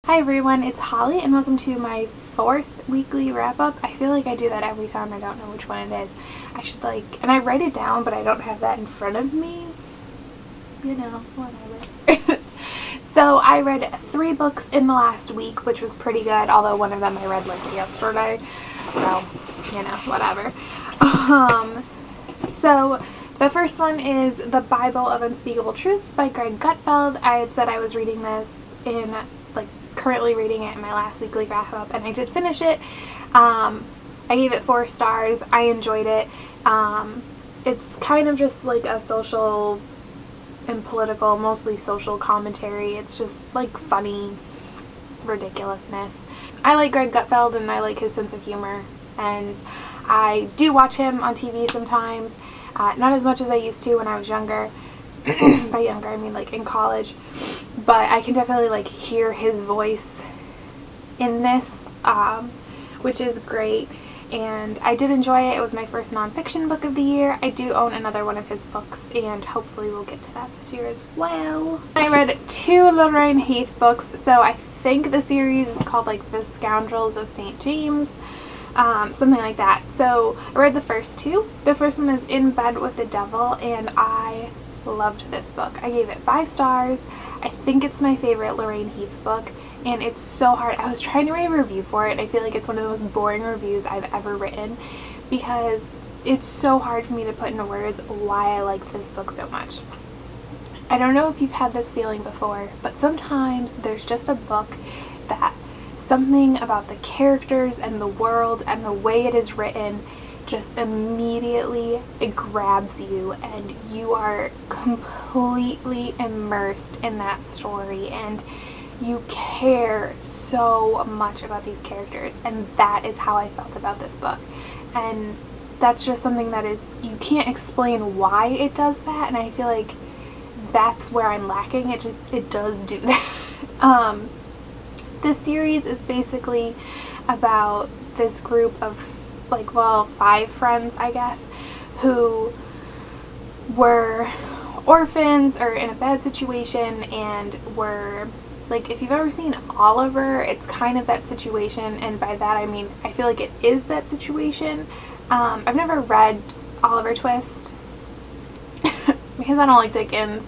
Hi everyone, it's Holly and welcome to my 4th weekly wrap-up. I feel like I do that every time. I don't know which one it is. I should and I write it down, but I don't have that in front of me. You know, whatever. So I read 3 books in the last week, which was pretty good, although one of them I read like yesterday. So, you know, whatever. So the first one is The Bible of Unspeakable Truths by Greg Gutfeld. I had said I was reading this in currently reading it in my last weekly wrap up, and I did finish it. I gave it 4 stars. I enjoyed it. It's kind of just like a social and political, mostly social commentary. It's just like funny ridiculousness. I like Greg Gutfeld and I like his sense of humor, and I do watch him on TV sometimes. Not as much as I used to when I was younger. By younger I mean like in college, but I can definitely like hear his voice in this, which is great, and I did enjoy it. It was my first nonfiction book of the year. I do own another one of his books, and hopefully we'll get to that this year as well. I read 2 Lorraine Heath books, so I think the series is called like The Scoundrels of St. James, something like that. So I read the first 2. The first one is In Bed with the Devil, and I loved this book. I gave it 5 stars. I think it's my favorite Lorraine Heath book, and it's so hard. I was trying to write a review for it, and I feel like it's one of the most boring reviews I've ever written because it's so hard for me to put into words why I liked this book so much. I don't know if you've had this feeling before, but sometimes there's just a book that something about the characters and the world and the way it is written just immediately it grabs you, and you are completely immersed in that story, and you care so much about these characters, and that is how I felt about this book. And that's just something that is, you can't explain why it does that, and I feel like that's where I'm lacking. It does do that. This series is basically about this group of 5 friends, I guess, who were orphans or in a bad situation, and were like, if you've ever seen Oliver, it's kind of that situation, and by that I mean I feel like it is that situation. I've never read Oliver Twist because I don't like Dickens.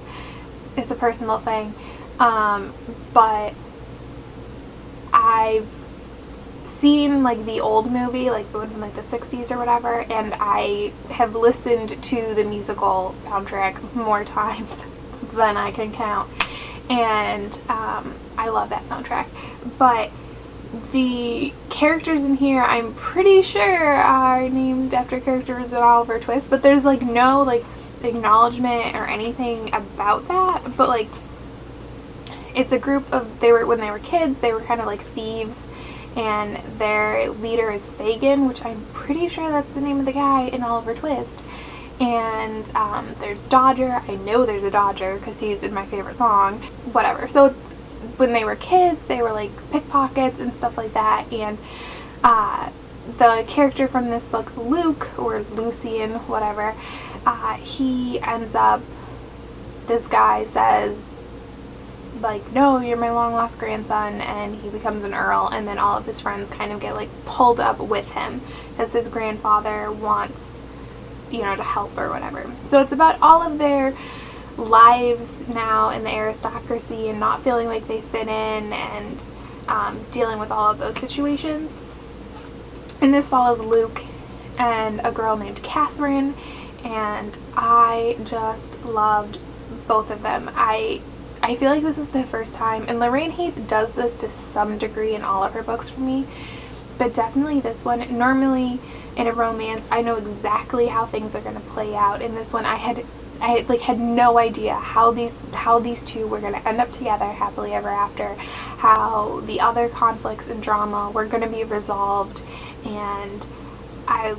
It's a personal thing, but I've seen like the old movie, like the one from like the 60s or whatever, and I have listened to the musical soundtrack more times than I can count, and I love that soundtrack. But the characters in here, I'm pretty sure, are named after characters in Oliver Twist, but there's like no like acknowledgement or anything about that. But like, it's a group of, when they were kids, they were kind of like thieves, and their leader is Fagin, which I'm pretty sure that's the name of the guy in Oliver Twist. And there's Dodger. I know there's a Dodger because he's in my favorite song. Whatever. So when they were kids, they were like pickpockets and stuff like that. And the character from this book, Luke, or Lucian, whatever, he ends up, this guy says, like, no, you're my long lost grandson, and he becomes an earl, and then all of his friends kind of get like pulled up with him because his grandfather wants, you know, to help or whatever. So it's about all of their lives now in the aristocracy and not feeling like they fit in, and dealing with all of those situations. And this follows Luke and a girl named Catherine, and I just loved both of them. I feel like this is the first time, and Lorraine Heath does this to some degree in all of her books for me, but definitely this one. Normally in a romance I know exactly how things are going to play out. In this one I had no idea how these 2 were going to end up together happily ever after, how the other conflicts and drama were going to be resolved, and I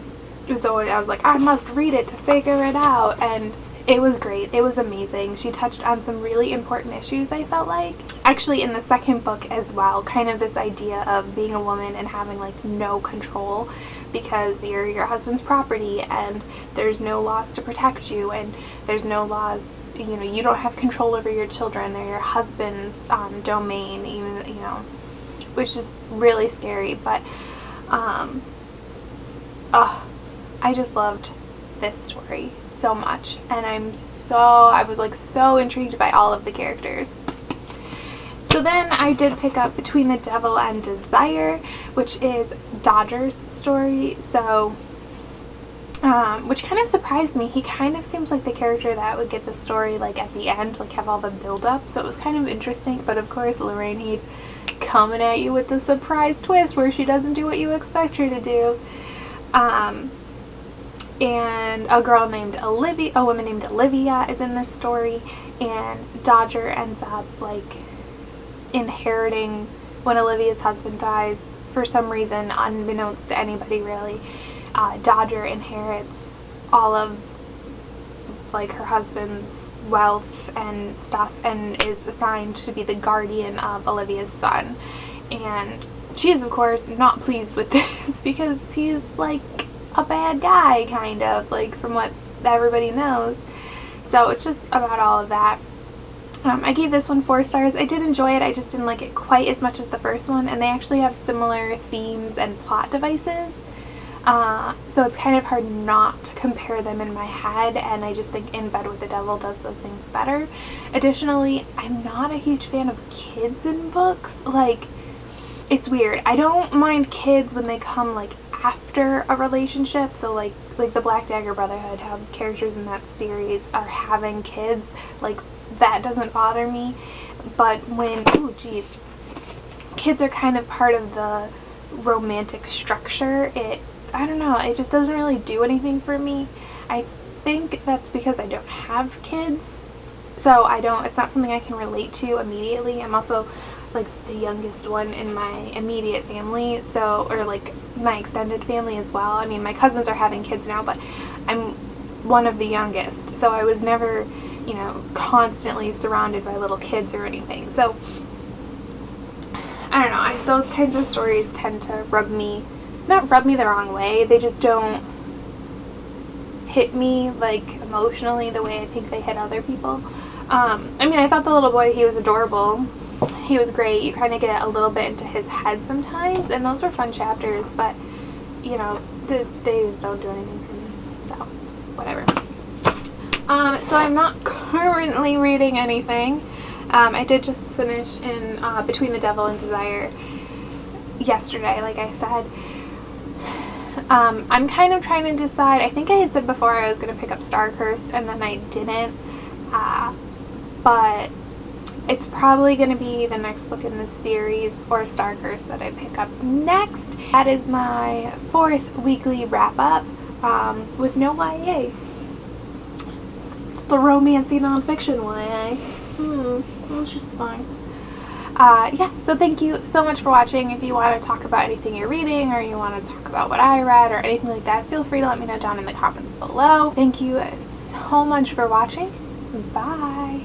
was like, I must read it to figure it out, and it was great. It was amazing. She touched on some really important issues, I felt like. Actually, in the second book as well, kind of this idea of being a woman and having like no control because you're your husband's property, and there's no laws to protect you, and there's no laws, you know, you don't have control over your children. They're your husband's domain, even, you know, which is really scary, but I just loved this story so much, and I was like so intrigued by all of the characters. So then I did pick up Between the Devil and Desire, which is Dodger's story. So which kind of surprised me. He kind of seems like the character that would get the story like at the end, like have all the build up, so it was kind of interesting. But of course Lorraine Heath coming at you with the surprise twist where she doesn't do what you expect her to do. And a woman named Olivia is in this story, and Dodger ends up like inheriting when Olivia's husband dies for some reason, unbeknownst to anybody really. Dodger inherits all of like her husband's wealth and stuff, and is assigned to be the guardian of Olivia's son. And she is of course not pleased with this because he's like a bad guy, kind of, like from what everybody knows. So it's just about all of that. I gave this one 4 stars. I did enjoy it, I just didn't like it quite as much as the first one, and they actually have similar themes and plot devices. So it's kind of hard not to compare them in my head, and I just think In Bed with the Devil does those things better. Additionally, I'm not a huge fan of kids in books. Like, it's weird. I don't mind kids when they come like after a relationship, so like the Black Dagger Brotherhood, how the characters in that series are having kids, like that doesn't bother me. But when, kids are kind of part of the romantic structure, I don't know, it just doesn't really do anything for me. I think that's because I don't have kids, so it's not something I can relate to immediately. I'm also like the youngest one in my immediate family, so, or like my extended family as well. I mean, my cousins are having kids now, but I'm one of the youngest, so I was never, you know, constantly surrounded by little kids or anything. So I don't know, those kinds of stories tend to not rub me the wrong way, they just don't hit me like emotionally the way I think they hit other people. I mean, I thought the little boy, he was adorable. He was great. You kind of get a little bit into his head sometimes, and those were fun chapters, but, you know, they just don't do anything for me, so whatever. So I'm not currently reading anything. I did just finish in Between the Devil and Desire yesterday, like I said. I'm kind of trying to decide. I think I had said before I was going to pick up Starcursed, and then I didn't, but it's probably going to be the next book in this series, or Starcursed, that I pick up next. That is my 4th weekly wrap-up with no YA. It's the romancy nonfiction YA. It's just fine. Yeah, so thank you so much for watching. If you want to talk about anything you're reading, or you want to talk about what I read, or anything like that, feel free to let me know down in the comments below. Thank you so much for watching. Bye!